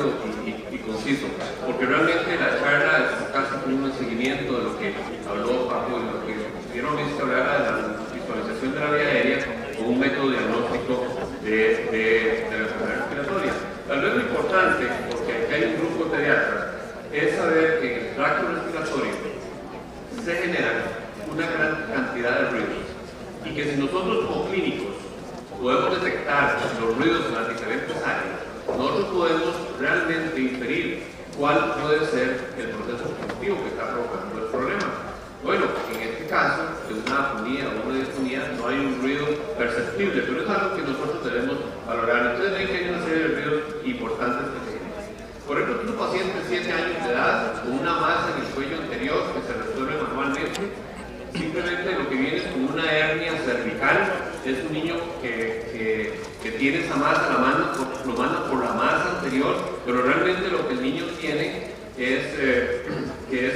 rápido y conciso, porque realmente la charla es casi como un seguimiento de lo que habló Paco y lo que pudieron hablar de la visualización de la vía aérea con un método diagnóstico de la enfermedad respiratoria. Tal vez lo importante, porque aquí hay un grupo de pediatras, es saber que en el tracto respiratorio se generan una gran cantidad de ruidos y que si nosotros como clínicos podemos detectar los ruidos en las diferentes áreas, nosotros podemos realmente inferir cuál puede ser el proceso cognitivo que está provocando el problema. Bueno, en este caso, de una afonía o una disfonía, no hay un ruido perceptible, pero es algo que nosotros debemos valorar. Entonces ven que hay una serie de ruidos importantes que se generan. Por ejemplo, un paciente de 7 años de edad con una masa en el cuello anterior que se resuelve manualmente, simplemente lo que viene es como una hernia cervical. Es un niño que tiene esa masa, lo manda por la masa anterior, pero realmente lo que el niño tiene es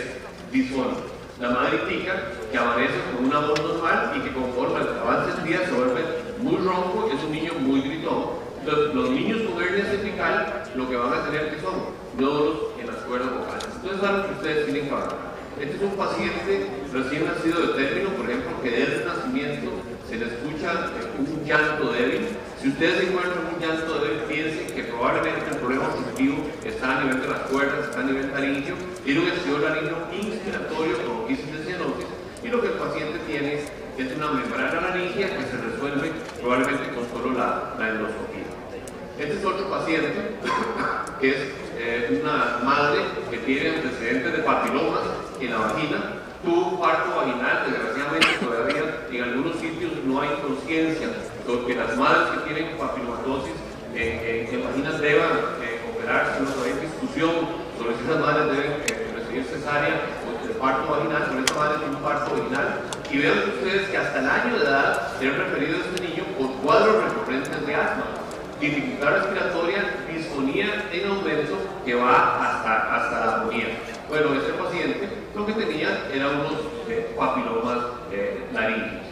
disfonía. La madre indica que amanece con una voz normal y que conforme avanza el día se vuelve muy ronco, es un niño muy gritón. Entonces, los niños con hernia cervical lo que van a tener que son nódulos en las cuerdas vocales. Entonces, es algo que ustedes tienen que valorar. Este es un paciente recién nacido de término, por ejemplo, que desde el nacimiento se le escucha un llanto débil. Si ustedes encuentran un llanto débil, piensen que probablemente el problema auditivo está a nivel de las cuerdas, está a nivel laringio, tiene un estudio laringio inspiratorio con crisis de cianosis, y lo que el paciente tiene es una membrana laringia que se resuelve probablemente con solo la endoscopía. Este es otro paciente que es una madre que tiene antecedentes de papilomas en la vagina, tuvo un parto vaginal, desgraciadamente todavía en algunos sitios no hay conciencia, porque las madres que tienen papilomatosis en vaginas deban operarse, no hay discusión sobre si esas madres deben recibir cesárea o el parto vaginal, pero esa madre tiene un parto vaginal, y vean ustedes que hasta el año de edad se han referido a este niño por cuadros recurrentes de asma, dificultad respiratoria, disfonía en aumento que va hasta la agonía. Bueno, este paciente lo que tenía eran unos papilomas laringios.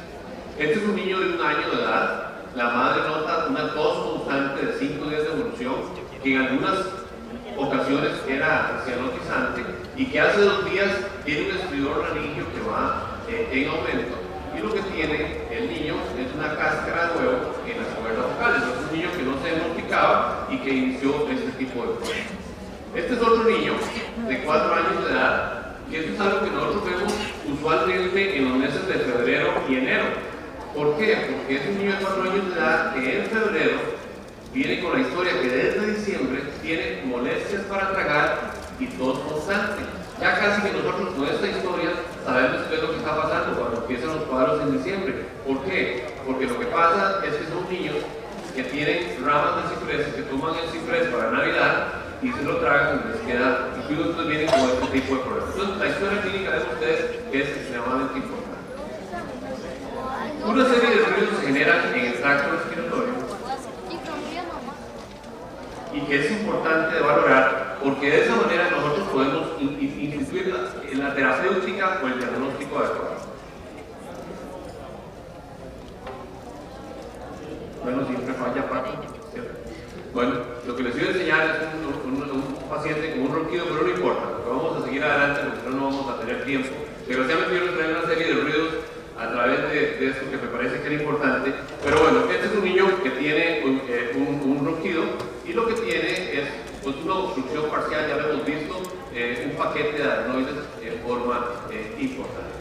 Este es un niño de 1 año de edad. La madre nota una tos constante de 5 días de evolución, que en algunas ocasiones era cianotizante y que hace 2 días tiene un estridor laringio que va en aumento. Y lo que tiene el niño es una cáscara de huevo en las cuerdas vocales. Es un niño que no se diagnosticaba y que inició este tipo de problemas. Este es otro niño de 4 años de edad, que esto es algo que nosotros vemos usualmente en los meses de febrero y enero. ¿Por qué? Porque es un niño de 4 años de edad que en febrero viene con la historia que desde diciembre tiene molestias para tragar y tos constante. Ya casi que nosotros con esta historia sabemos qué es lo que está pasando cuando empiezan los cuadros en diciembre. ¿Por qué? Porque lo que pasa es que son niños que tienen ramas de ciprés, que toman el ciprés para Navidad y se lo tragan y les queda, y entonces vienen con este tipo de problemas. Entonces, la historia clínica de ustedes es extremadamente importante. Una serie de ruidos se generan en el tracto respiratorio y que es importante de valorar, porque de esa manera nosotros podemos instituir la terapéutica o el diagnóstico adecuado. Bueno, siempre falla Paco. Bueno, lo que les voy a enseñar es un paciente con un ronquido, pero no importa, porque vamos a seguir adelante porque no vamos a tener tiempo. Desgraciadamente yo les traigo una serie de ruidos a través de esto que me parece que era importante, pero bueno, este es un niño que tiene un ronquido y lo que tiene es pues, una obstrucción parcial, ya lo hemos visto, un paquete de adenoides en forma importante.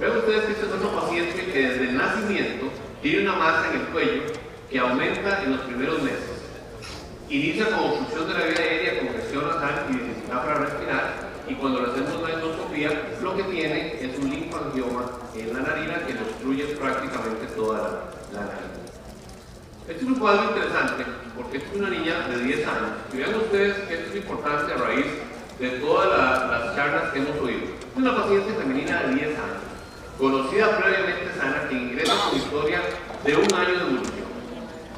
Vean ustedes que este es otro paciente que desde el nacimiento tiene una masa en el cuello que aumenta en los primeros meses. Inicia con obstrucción de la vía aérea, congestión nasal y dificultad para respirar, y cuando le hacemos la endoscopía, lo que tiene es un linfangioma en la narina que obstruye prácticamente toda la narina. Este es un cuadro interesante porque es una niña de 10 años. Y vean ustedes que esto es importante a raíz de todas las charlas que hemos oído. Es una paciente femenina de 10 años, conocida previamente sana, que ingresa con historia de 1 año de evolución.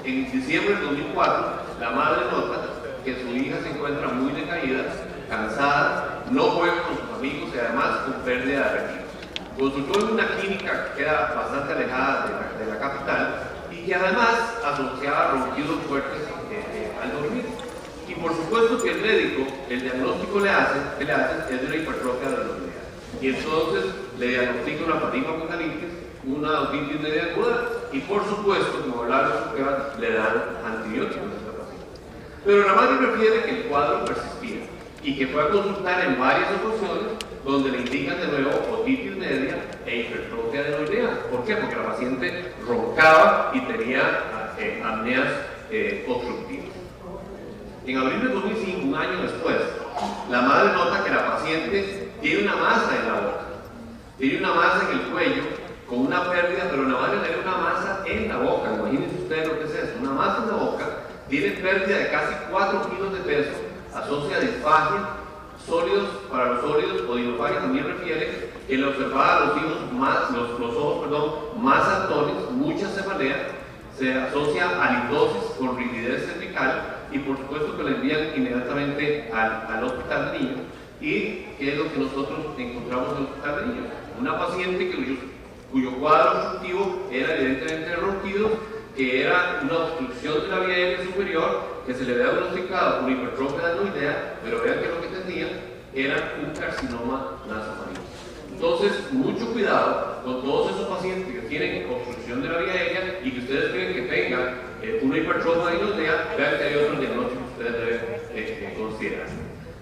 En diciembre de 2004, la madre nota que su hija se encuentra muy decaída, cansada, no juega con sus amigos y además con pérdida de apetito. Consultó en una clínica que queda bastante alejada de la capital y que además asociaba ronquidos fuertes al dormir. Y por supuesto que el médico, el diagnóstico que le hace es de una hipertrofia de la nuclear. Y entonces le diagnostica una fatiga apocaliptis, una otitis media aguda, y por supuesto, como hablaron, le dan antibióticos a esta paciente. Pero la madre refiere que el cuadro persistía y que fue a consultar en varias ocasiones donde le indican de nuevo otitis media e hipertrofia adenoidea. ¿Por qué? Porque la paciente roncaba y tenía apneas obstructivas. En abril de 2005, un año después, la madre nota que la paciente tiene una masa en la boca, tiene una masa en el cuello, con una pérdida, pero la madre tiene una masa en la boca. Imagínense ustedes lo que es eso, una masa en la boca, tiene pérdida de casi 4 kilos de peso, asocia disfagia, sólidos, para los sólidos, o disfagia también refiere que le observaba a los ojos más saltones, mucha cefalea, se asocia a litosis con rigidez cervical, y por supuesto que le envían inmediatamente al hospital de niños. ¿Y qué es lo que nosotros encontramos en el hospital de niños? Una paciente cuyo cuadro obstructivo era evidentemente de ronquidos, que era una obstrucción de la vía aérea superior, que se le había diagnosticado por hipertrofia adenoidea, pero vean que lo que tenía era un carcinoma nasofaríngeo. Entonces, mucho cuidado con todos esos pacientes que tienen obstrucción de la vía aérea y que ustedes creen que tengan una hipertrofia adenoidea. Vean que hay otros diagnósticos que ustedes deben considerar.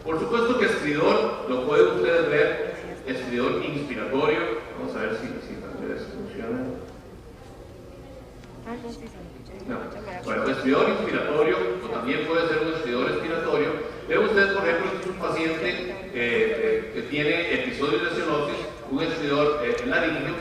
Por supuesto que estridor, lo pueden ustedes ver, estridor inspiratorio. Vamos a ver si tal vez funciona. No. Bueno, estridor inspiratorio, o también puede ser un estridor expiratorio. Vean ustedes, por ejemplo, que es un paciente que tiene episodios de cianosis, un estridor laríngeo,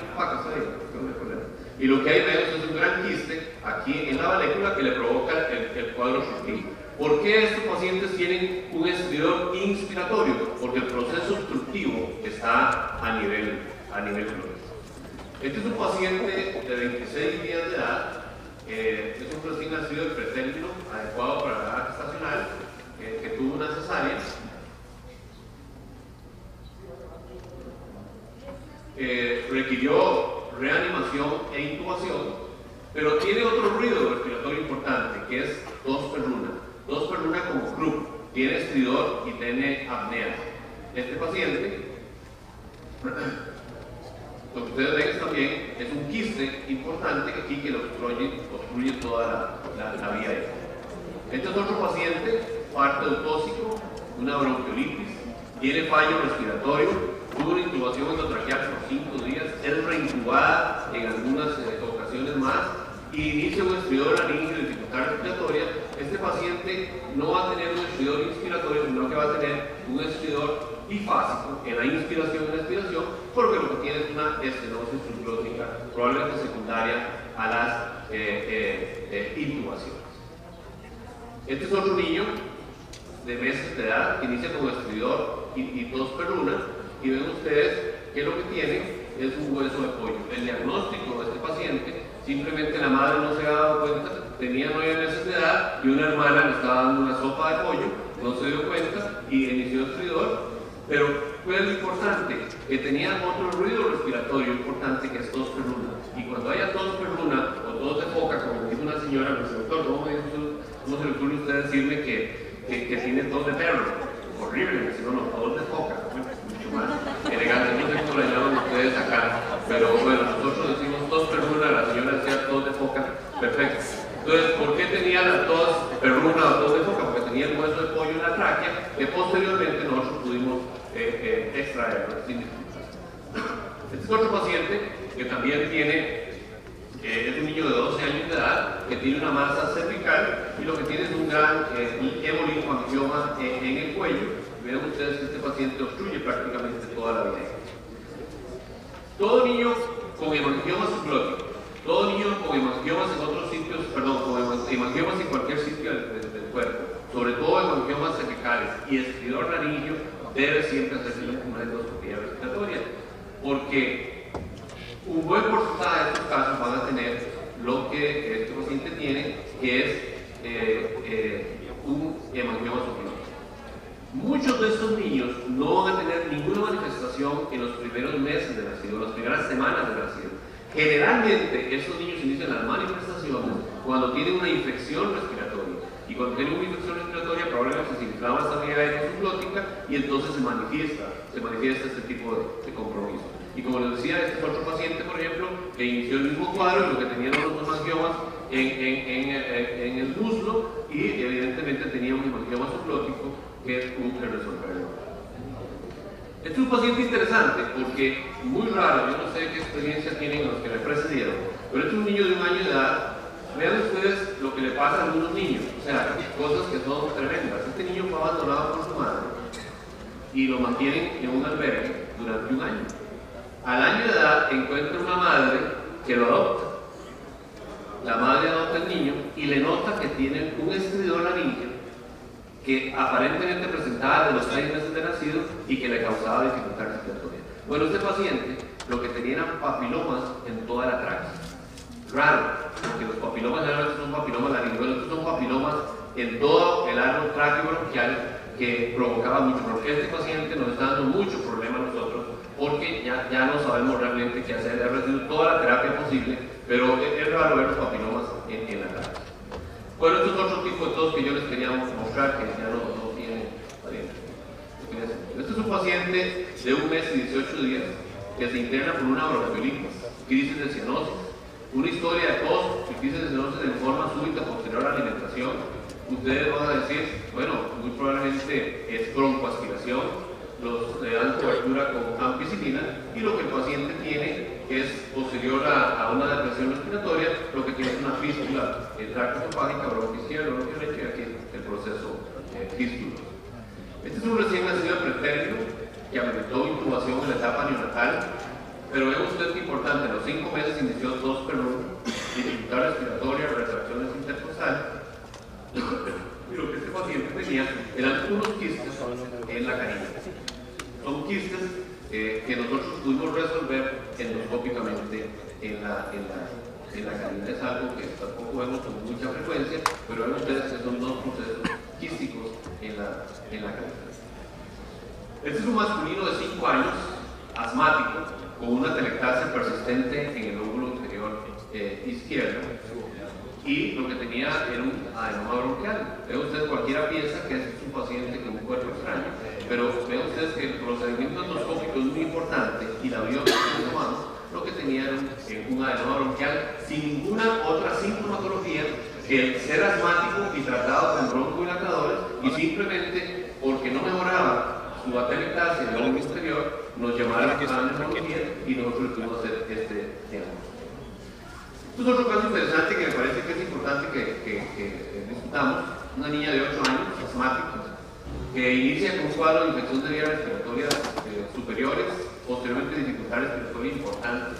y lo que hay vemos es un gran quiste aquí en la valécula que le provoca el cuadro obstructivo. ¿Por qué estos pacientes tienen un estridor inspiratorio? Porque el proceso obstructivo está a nivel global. Este es un paciente de 26 días de edad, es un recién nacido de pretérmino, adecuado para la edad gestacional, que tuvo una cesárea. Requirió reanimación e intubación, pero tiene otro ruido respiratorio importante, que es tos perruna. Tos perruna como Krupp, tiene estridor y tiene apnea. Este paciente, lo que ustedes ven también es un quiste importante aquí que lo obstruye toda la vía aérea. Este es otro paciente, parto eutóxico, una bronquiolitis, tiene fallo respiratorio, tuvo una intubación endotraqueal por 5 días, es reintubada en algunas ocasiones más y inicia un estridor laríngeo de dificultad respiratoria. Este paciente no va a tener un estridor inspiratorio, sino que va a tener un estridor bifásico en la inspiración y la expiración, porque lo que tiene es una estenosis subglótica, probablemente secundaria a las intubaciones. Este es otro niño de meses de edad que inicia con estridor y tos perruna, y ven ustedes que lo que tiene es un hueso de pollo. El diagnóstico de este paciente, simplemente la madre no se había dado cuenta, tenía 9 meses de edad y una hermana le estaba dando una sopa de pollo, no se dio cuenta y inició estridor. Pero ¿cuál es lo importante? Que tenía otro ruido respiratorio importante, que es tos perruna. Y cuando haya tos perruna o tos de foca, como dijo una señora, me dice: doctor, ¿cómo se le ocurre a usted decirme que tiene tos de perro? Horrible, si no, tos de foca. Mucho más elegante, no sé cómo le llaman ustedes acá, pero bueno, nosotros decimos tos perruna, la señora decía tos de foca, perfecto. Entonces, ¿por qué tenía la tos perruna o tos de foca? Porque tenía el hueso de pollo en la tráquea, que posteriormente nosotros pudimos extraerlo sin dificultad. Este es otro paciente que también es un niño de 12 años de edad, que tiene una masa cervical y lo que tiene es un gran hemolinfangioma en el cuello. Vean ustedes que este paciente obstruye prácticamente toda la vida. Todo niño con hemangioma subglótico, todo niño con hemangiomas en otros sitios, con hemangiomas en cualquier sitio del cuerpo, sobre todo hemangiomas cervicales y estridor laríngeo, debe siempre hacerse una endoscopía respiratoria, porque un buen porcentaje de estos casos van a tener lo que este paciente tiene, que es un hemangioma subglótico. Muchos de estos niños no van a tener ninguna manifestación en los primeros meses de nacido, en las primeras semanas de nacido. Generalmente estos niños inician las manifestaciones cuando tienen una infección respiratoria. Y cuando tiene una infección respiratoria, probablemente se inflama esta vía aérea subglótica y entonces se manifiesta este tipo de compromiso. Y como les decía, este fue otro paciente, por ejemplo, que inició el mismo cuadro, lo que tenía unos hemangiomas en el muslo y evidentemente tenía un hemangioma subglótico que hubo que resolverlo. Este es un paciente interesante porque muy raro, yo no sé qué experiencia tienen los que me precedieron, pero este es un niño de 1 año de edad. Vean ustedes lo que le pasa a algunos niños, o sea, cosas que son tremendas. Este niño fue abandonado por su madre y lo mantienen en un albergue durante 1 año. Al año de edad encuentra una madre que lo adopta. La madre adopta al niño y le nota que tiene un estridor laríngeo que aparentemente presentaba de los 6 meses de nacido y que le causaba dificultad respiratoria. Bueno, este paciente lo que tenía eran papilomas en toda la tráquea. Raro, porque los papilomas generalmente son papilomas laringoides, estos son papilomas en todo el árbol tráqueo-bronquial que provocaba mucho, porque este paciente nos está dando mucho problema a nosotros, porque ya no sabemos realmente qué hacer, ha recibido toda la terapia posible, pero es raro ver los papilomas en la tráquea. Bueno, estos es otro tipo de tos que yo les quería mostrar, que ya no tiene. Este es un paciente de 1 mes y 18 días que se interna por una bronquiolitis, crisis de cianosis. Una historia de tos y crisis de cianosis en forma súbita posterior a la alimentación. Ustedes van a decir, bueno, muy probablemente es broncoaspiración, le dan cobertura con ampicilina y lo que el paciente tiene es posterior a una depresión respiratoria, lo que tiene es una fístula tráqueo-esofágica, bronquicida, bronquioleche, y aquí el proceso fístula. Este es un recién nacido pretérmino que ameritó intubación en la etapa neonatal. Pero vea usted que importante, a los 5 meses inició tos perruna, dificultad respiratoria, retracciones intercostales. Y lo que este paciente tenía eran unos quistes en la canina. Son quistes que nosotros pudimos resolver endoscópicamente en la canina. Es algo que tampoco vemos con mucha frecuencia, pero ven ustedes que son 2 procesos quísticos en la canina. Este es un masculino de 5 años, asmático, con una telectasia persistente en el lóbulo inferior izquierdo, y lo que tenía era un adenoma bronquial. Vean ustedes, cualquiera piensa que es un paciente con un cuerpo extraño, pero vean ustedes que el procedimiento endoscópico es muy importante y la biopsia que tomamos, lo que tenía era un adenoma bronquial sin ninguna otra sintomatología que el ser asmático y tratado con broncodilatadores, y simplemente porque no mejoraba su atelectasia en el lóbulo inferior, nos llamaron a la neumología y nosotros pudimos hacer este diagnóstico. Esto es otro caso interesante que me parece que es importante que discutamos. Una niña de 8 años, asmática, que inicia con un cuadro de infección de vías respiratorias superiores, posteriormente dificultad respiratoria importante.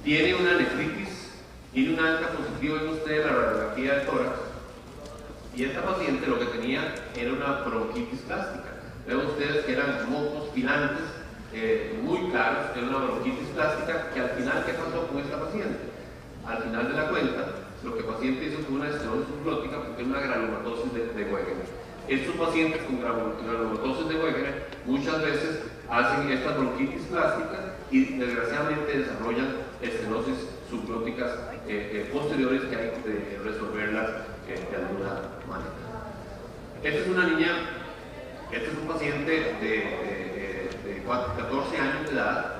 Tiene una nefritis, tiene un ANCA positivo en usted, la radiografía del tórax, y esta paciente lo que tenía era una bronquitis plástica. Vean ustedes que eran mocos filantes muy claros, era una bronquitis plástica, que al final, ¿qué pasó con esta paciente? Al final de la cuenta, lo que el paciente hizo fue una estenosis subglótica porque es una granulomatosis de Wegener. Estos pacientes con granulomatosis de Wegener muchas veces hacen estas bronquitis plásticas y desgraciadamente desarrollan estenosis subglóticas posteriores que hay que resolverlas de alguna manera. Esta es una niña. Este es un paciente de 14 años de edad,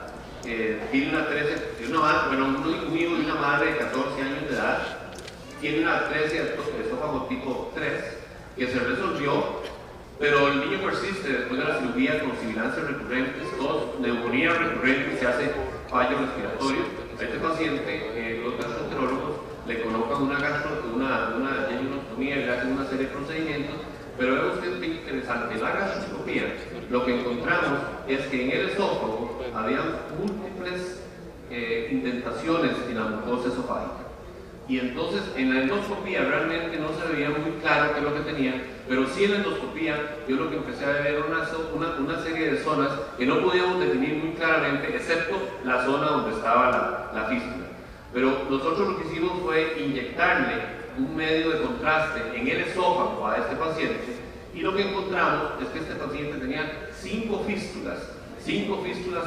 tiene un hijo de una madre de 14 años de edad, tiene una atresia de esófago tipo 3 que se resolvió, pero el niño persiste después de la cirugía con sibilancias recurrentes, tos, neumonía recurrente, se hace fallo respiratorio. A este paciente los gastroenterólogos le colocan una genionostomía y le hacen una serie de procedimientos. Pero vean ustedes qué interesante, en la gastroscopía lo que encontramos es que en el esófago había múltiples indentaciones en la mucosa esofágica. Y entonces en la endoscopía realmente no se veía muy claro qué es lo que tenía, pero sí en la endoscopía yo lo que empecé a ver una serie de zonas que no podíamos definir muy claramente, excepto la zona donde estaba la fístula. Pero nosotros lo que hicimos fue inyectarle un medio de contraste en el esófago a este paciente, y lo que encontramos es que este paciente tenía 5 fístulas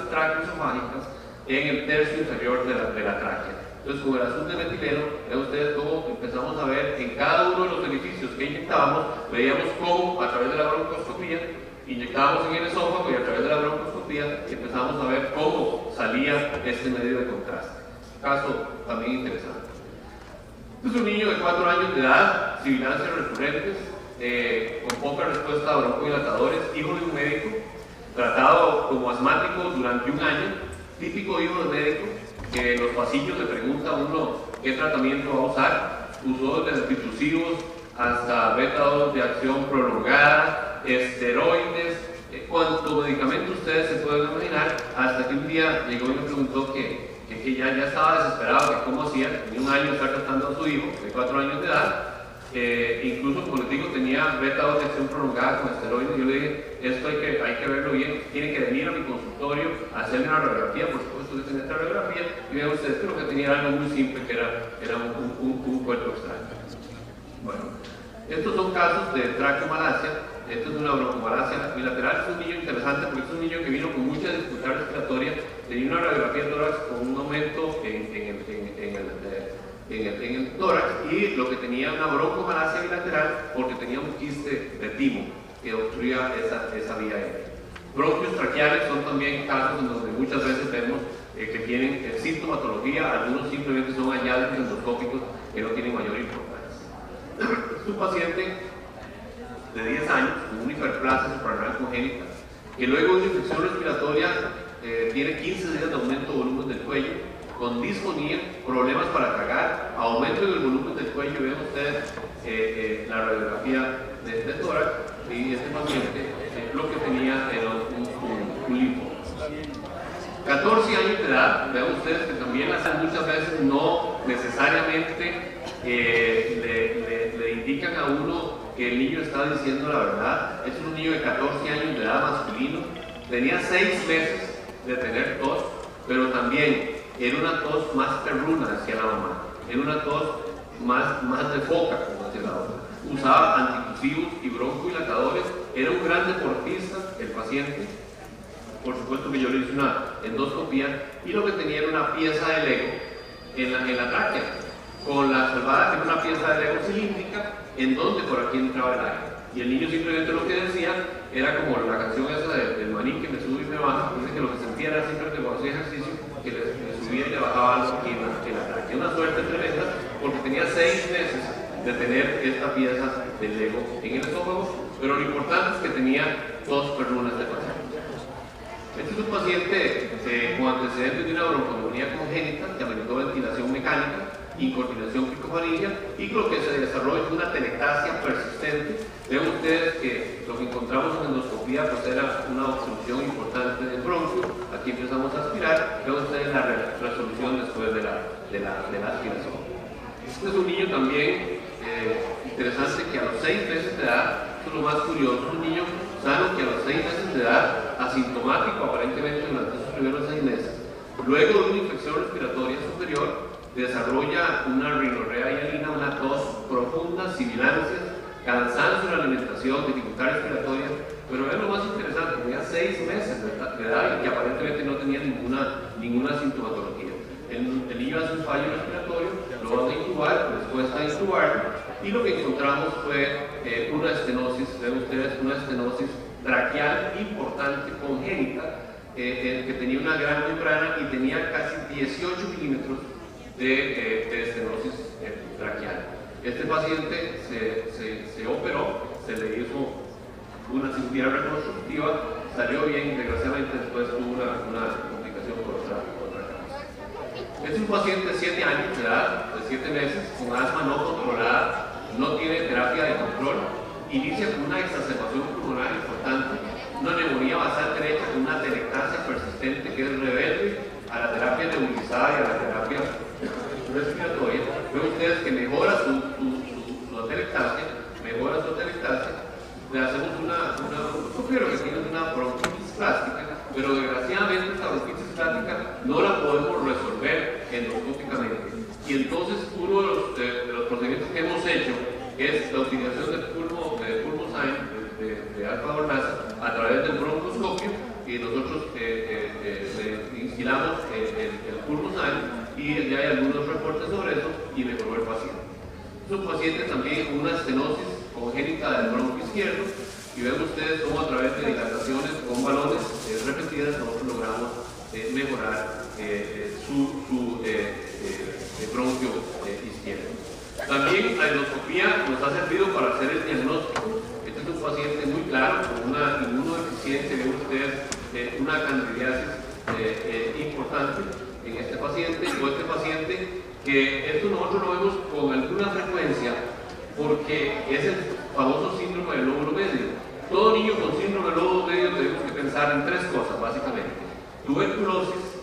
tráqueo-esofágicas en el tercio inferior de la tráquea. Entonces, con el azul de metileno, vean ustedes cómo empezamos a ver en cada uno de los orificios que inyectamos inyectábamos, veíamos cómo a través de la broncoscopía inyectábamos en el esófago y a través de la broncoscopía empezamos a ver cómo salía este medio de contraste. Caso también interesante. Este es un niño de 4 años de edad, sibilancias recurrentes, con poca respuesta a broncodilatadores, hijo de un médico, tratado como asmático durante 1 año, típico hijo de médico, que en los pasillos le pregunta a uno qué tratamiento va a usar. Usó desde antitusivos hasta beta-2 de acción prolongada, esteroides, cuánto medicamento ustedes se pueden imaginar, hasta que un día llegó y me preguntó que ya estaba desesperado, que cómo hacía, tenía 1 año estar tratando a su hijo de 4 años de edad, incluso como les digo tenía beta-2 de acción prolongada con esteroides. Yo le dije, esto hay que verlo bien, tiene que venir a mi consultorio a hacerme una radiografía, por supuesto que tenía esta radiografía, y vean ustedes que lo que tenía era algo muy simple, que era un cuerpo extraño. Bueno, estos son casos de traqueomalacia. Esto es una broncomalacia bilateral. Es un niño interesante porque es un niño que vino con mucha dificultad respiratoria, tenía una radiografía de tórax con un aumento en el tórax, y lo que tenía una broncomalacia bilateral porque tenía un quiste de timo que obstruía esa vía aérea. Bronquios traqueales son también casos en donde muchas veces vemos que tienen sintomatología, algunos simplemente son hallazgos endoscópicos que no tienen mayor importancia. Es un paciente de 10 años con una hiperplasia suprarrenal congénita que luego de una infección respiratoria tiene 15 días de aumento de volumen del cuello, con disfonía, problemas para tragar, aumento del volumen del cuello. Ven ustedes la radiografía de tórax, y este paciente lo que tenía era un linfoma. 14 años de edad, vean ustedes que también muchas veces no necesariamente le indican a uno que el niño está diciendo la verdad. Es un niño de 14 años de edad, masculino, tenía 6 meses de tener tos, pero también era una tos más perruna hacia la mamá, era una tos más de foca, como hacia la otra. Usaba antitusivos y broncodilatadores, era un gran deportista el paciente. Por supuesto que yo le hice una endoscopía, y lo que tenía era una pieza de Lego en la tráquea, con la salvada, que era una pieza de Lego cilíndrica, en donde por aquí entraba el aire. Y el niño simplemente lo que decía era como la canción esa del maní, que me sube y me baja. Dice que lo que sentía era simplemente cuando hacía ejercicio, que le subía y le bajaba algo aquí en la tráquea. Una suerte tremenda, porque tenía 6 meses de tener esta pieza de Lego en el esófago, pero lo importante es que tenía 2 perrunas de paciente. Este es un paciente con antecedentes de una bronconeumonía congénita que ameritó ventilación mecánica, incoordinación picofanía, y lo que se desarrolla es una telectasia persistente. Ven ustedes que lo que encontramos en endoscopía pues era una obstrucción importante del bronquio. Aquí empezamos a aspirar. Ven ustedes la resolución después de la aspiración. Este es un niño también interesante, que a los 6 meses de edad, esto es lo más curioso, un niño sano que a los 6 meses de edad, asintomático aparentemente durante esos primeros 6 meses, luego de una infección respiratoria superior, desarrolla una rinorrea hialina, una tos profunda, sibilancias, cansancio en la alimentación, dificultad respiratoria. Pero vean lo más interesante, tenía 6 meses de edad y que aparentemente no tenía ninguna sintomatología. El niño hace un fallo respiratorio, lo van a intubar, les cuesta intubarlo, y lo que encontramos fue una estenosis, ven ustedes, una estenosis traqueal importante, congénita, que tenía una gran membrana y tenía casi 18 milímetros de estenosis traqueal. Este paciente se operó, se le hizo una cirugía reconstructiva, salió bien, desgraciadamente después tuvo una complicación por otra causa. Es un paciente de 7 años de edad, de 7 meses, con asma no controlada, no tiene terapia de control, inicia con una exacerbación pulmonar importante, una neumonía basal derecha con una telectasia persistente que es rebelde a la terapia nebulizada y a la terapia respiratoria. Ven ustedes que mejora su atelectasia, le hacemos lo que tiene una bronquitis plástica, pero desgraciadamente esta bronquitis plástica no la podemos resolver endoscópicamente. Y entonces uno de los procedimientos que hemos hecho es la utilización del pulmozyme de alfa-dornasa a través del broncoscopio, y nosotros le instilamos el pulmozyme, y ya hay algunos reportes sobre eso, y mejoró el paciente. Es un paciente también con una estenosis congénita congénita del bronquio izquierdo, y ven ustedes cómo a través de dilataciones con balones repetidas nosotros logramos mejorar su bronquio izquierdo. También la endoscopía nos ha servido para hacer el diagnóstico. Este es un paciente muy claro, con una inmunodeficiencia, ven ustedes una candidiasis importante en este paciente, o este paciente, que esto nosotros lo vemos con alguna frecuencia porque es el famoso síndrome del lóbulo medio. Todo niño con síndrome del lóbulo medio tenemos que pensar en tres cosas básicamente: tuberculosis,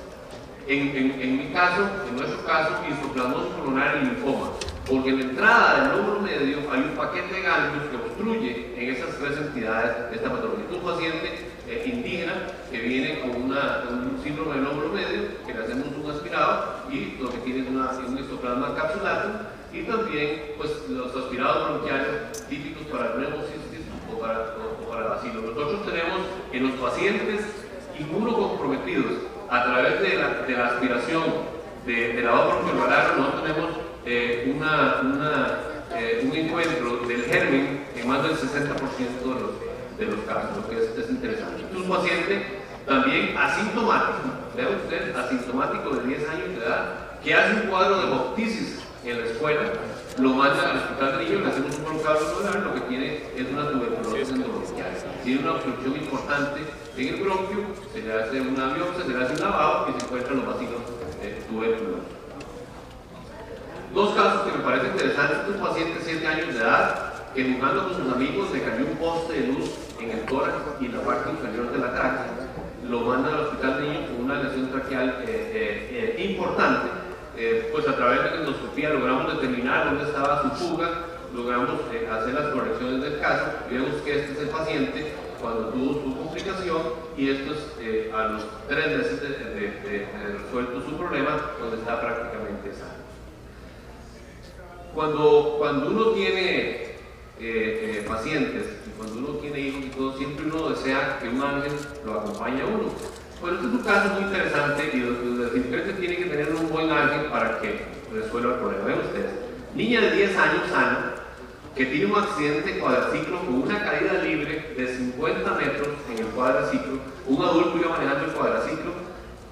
en mi caso, en nuestro caso, histoplasmosis pulmonar y linfoma, porque en la entrada del lóbulo medio hay un paquete de ganglios que obstruye en esas tres entidades de esta patología. Es un paciente indígena que viene con un síndrome del lóbulo medio, que le hacemos un aspirado y lo que tiene es un histoplasma capsulatum, y también pues, los aspirados bronquiales típicos para el pneumocystis o para el bacilo. Nosotros tenemos en los pacientes inmunocomprometidos, a través de la aspiración de lavado bronquiolavario, nosotros tenemos un encuentro del germen en más del 60% de los casos, lo que es interesante. Es un paciente también asintomático, vean ustedes, asintomático de 10 años de edad, que hace un cuadro de boctisis en la escuela, lo mandan al hospital de niños, le hacemos un broncado celular, lo que tiene es una tuberculosis endobronquial. Tiene una obstrucción importante en el bronquio, se le hace una biopsia, se le hace un lavado y se encuentran los vacilos tuberculosos. Dos casos que me parecen interesantes: un paciente de 7 años de edad que jugando con sus amigos le cayó un poste de luz en el tórax y en la parte inferior de la tráquea. Lo mandan al hospital de niños con una lesión traqueal importante. Pues a través de la endoscopía logramos determinar dónde estaba su fuga, logramos hacer las correcciones del caso y vemos que este es el paciente cuando tuvo su complicación, y esto es a los 3 meses de resuelto su problema, donde está prácticamente sano. Cuando uno tiene pacientes y cuando uno tiene hijos y todo, siempre uno desea que un ángel lo acompañe a uno. Bueno, este es un caso muy interesante y los desinfectantes tienen que tener un buen ángel para que resuelva el problema. Ven ustedes, niña de 10 años sana, que tiene un accidente de cuadriciclo con una caída libre de 50 metros en el cuadriciclo. Un adulto iba manejando el cuadriciclo,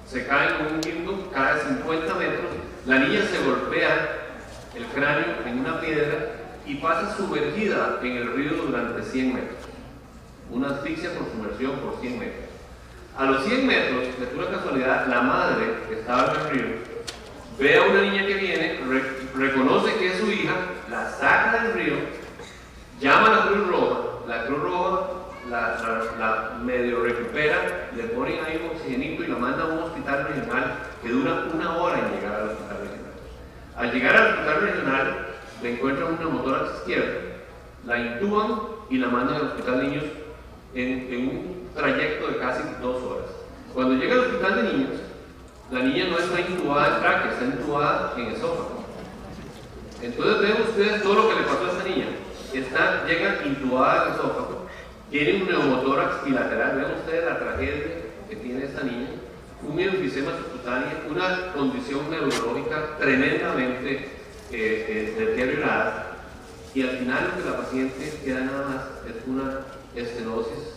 se cae con un guindo, cae 50 metros, la niña se golpea el cráneo en una piedra y pasa sumergida en el río durante 100 metros. Una asfixia por sumersión por 100 metros. A los 100 metros, de pura casualidad, la madre que estaba en el río ve a una niña que viene, reconoce que es su hija, la saca del río, llama a la Cruz Roja la medio recupera, le ponen ahí un oxigenito y la manda a un hospital regional que dura 1 hora en llegar al hospital regional. Al llegar al hospital regional, le encuentran un neumotórax izquierdo, la intuban y la mandan al hospital de niños en un trayecto de casi 2 horas. Cuando llega al hospital de niños, la niña no está intubada en tráquea, está intubada en esófago. Entonces ven ustedes todo lo que le pasó a esta niña. Llega intubada en esófago, tiene un neumotórax bilateral, vean ustedes la tragedia que tiene esta niña, un enfisema subcutáneo, una condición neurológica tremendamente deteriorada, y al final lo que la paciente queda nada más es una estenosis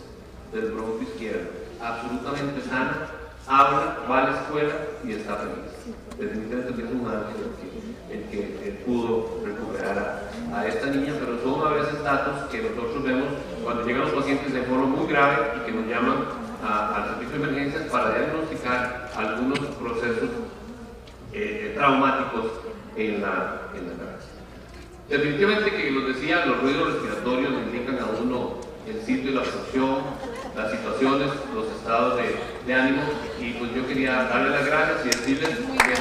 del bronquio izquierdo, absolutamente sana, habla, va a la escuela y está feliz. Definitivamente es un ángel el que pudo recuperar a esta niña, pero son a veces datos que nosotros vemos cuando llegan los pacientes de forma muy grave y que nos llaman al servicio de emergencias para diagnosticar algunos procesos traumáticos en la cabeza. Definitivamente, que los decía, los ruidos respiratorios le indican a uno el sitio de la función, las situaciones, los estados de ánimo, y pues yo quería darle las gracias y decirles que